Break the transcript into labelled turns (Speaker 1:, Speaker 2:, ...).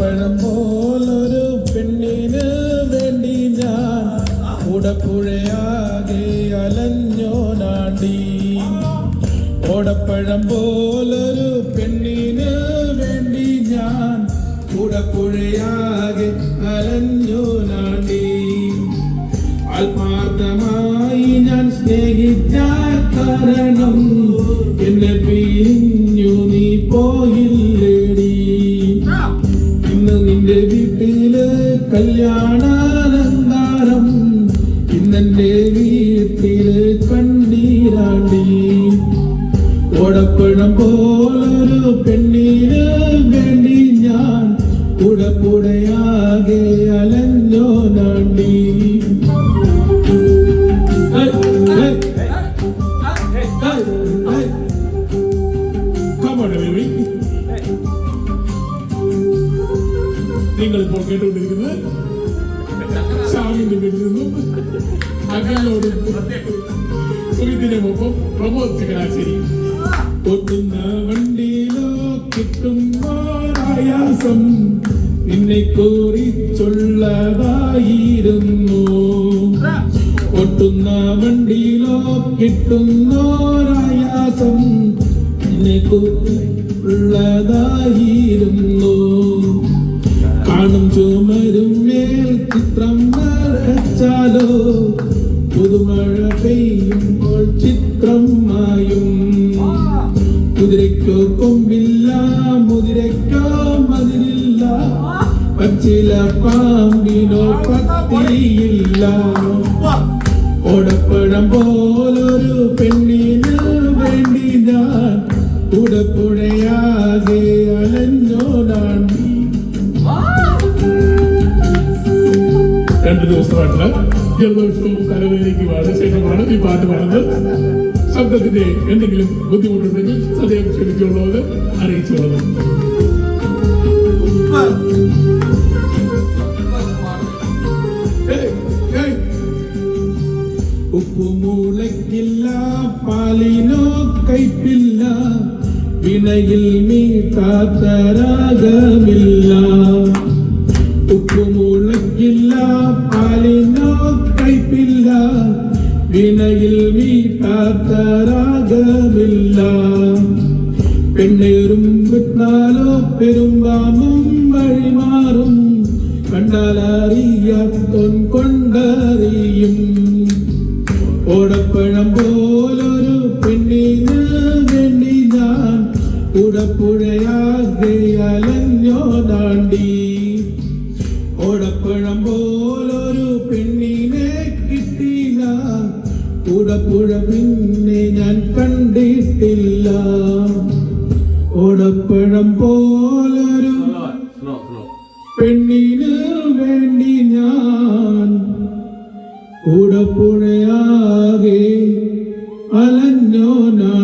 Speaker 1: ഓടപ്പഴം പോലൊരു പെണ്ണിന് വേണ്ടി ഞാൻ കൂടപ്പുഴയാകെ അലഞ്ഞോനാണ്ടി. ഓടപ്പഴം പോലൊരു പെണ്ണിന് വേണ്ടി ഞാൻ കൂടപ്പുഴയാകെ അലഞ്ഞോനാണ്ടി. ആത്മാർത്ഥമായി ഞാൻ സ്നേഹിച്ച കാരണം എന്നെ പിരിഞ്ഞു നീ പോയില്ലേടി. ഇന്ന് നിന്റെ വീട്ടില് കല്യാണാലങ്കാരം, ഇന്നെന്റെ വീട്ടില് കണ്ണീരാണ്ടി. ഓടപ്പഴം പോലൊരു പെണ്ണിന് വേണ്ടി ഞാൻ കൂടപ്പുഴയാകെ അലഞ്ഞോനാണ്ടി. നിങ്ങളിപ്പോൾ കേട്ടുകൊണ്ടിരിക്കുന്നത് ഷാമിന്റെ വീട്ടിൽ നിന്നും അകലോട് സുഹിതിനൊപ്പം പ്രമോദ് ചങ്ങനാശ്ശേരി. ഒട്ടുന്ന വണ്ടിയിലോ കിട്ടുന്നോരായാസം നിന്നെ കുറിച്ചുള്ളതായിരുന്നു. ഒട്ടുന്ന വണ്ടിയിലോ കിട്ടുന്നോരായാസം നിന്നെ കുറിച്ചുള്ളതായിരുന്നു. കാണും ചുമരും മേൽ ചിത്രം വരച്ചാലോ പുതുമഴ പെയ്യുമ്പോൾ ചിത്രം മായും. കുതിരയ്ക്കോ കൊമ്പില്ല, മുതിരയ്ക്കോ മതിലില്ല, പച്ചില പാമ്പിനോ പത്തിയില്ല. ഓടപ്പഴം പോലൊരു പെണ്ണിന് വേണ്ടി ഞാൻ കൂടപ്പുഴയാകെ അലഞ്ഞോനാണ്ടി. 2 ദിവസമായിട്ടുള്ള ജലദോഷവും തലവേദനയ്ക്കുമാണ് ശേഷമാണ് ഈ പാട്ട് പാടുന്നത്. ശബ്ദത്തിന്റെ എന്തെങ്കിലും ബുദ്ധിമുട്ടുണ്ടെങ്കിൽ സദയം ക്ഷണിച്ചുള്ളത് അറിയിച്ചുള്ളത്. ഉപ്പുമൂളയ്ക്കില്ല, പാലിനോ കയ്പില്ല, വിനയിൽ മീട്ടാത്ത രാഗമില്ല. ഉപ്പുമുളകില്ല, പാലിനോ കയ്പില്ല, വിനയിൽ മീട്ടാത്ത രാഗമില്ല. പെണ്ണേറും വിട്ടാലോ പെരുമ്പാമ്പും വഴിമാറും, കണ്ടാലറിയാത്തോൻ കൊണ്ടറിയും. ഓടപ്പഴം പോലൊരു പെണ്ണിന് വേണ്ടി ഞാൻ കൂടപ്പുഴയാകെ അലഞ്ഞോനാണ്ടി. ഓടപ്പഴം പോലൊരു പെണ്ണിനെ കിട്ടിയില്ല, കൂടപ്പുഴ പിന്നെ ഞാൻ കണ്ടിട്ടില്ല. ഓടപ്പഴം പോലൊരു പെണ്ണിന് വേണ്ടി ഞാൻ കൂടപ്പുഴയാകെ അലഞ്ഞോനാണ്ടി.